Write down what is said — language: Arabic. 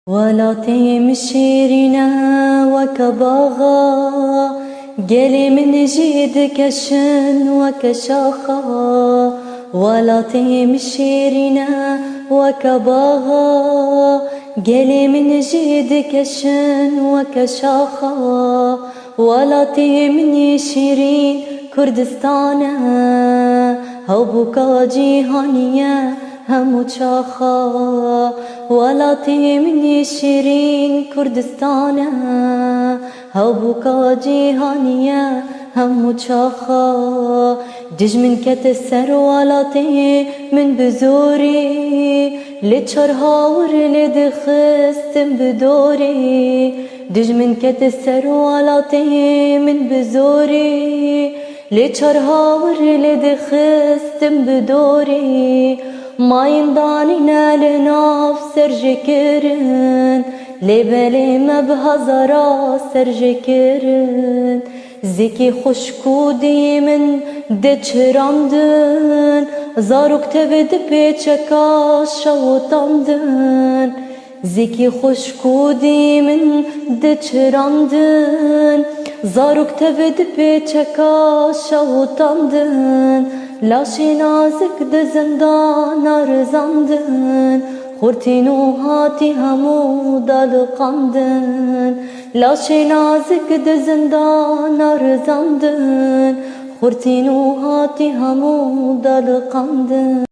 ولا تمشيرنا وكباغا قالي من جيد كشن وكشاخا ولا تمشيرنا وكباغا قالي من جيد كشن وكشاخا ولا تمني شيرين كردستانا هبوكا جيهانية همو شاخا ولا تمني شيرين كردستانا هبوكا جيهانية همو شاخا دج من كتسر ولا من بزوري لتشرهاور لدخستم بدوري دج من كتسر ولا من بزوري لتشرهاور لدخستم بدوري ما يندانينا لناف سرجكرن لبالي ما بهزرا سرجكرن زكي خشكودي من دچرامدن زاروك تبد بيچكا شوطامدن زكي خشكودي من دچرامدن زاروك تبد بيچكا شوطامدن لاشي نازك دزندان ارزامدن خورتينو هاتي همو دالقامدن لاشي نازك دزندان ارزامدن خورتينو هاتي همو دالقامدن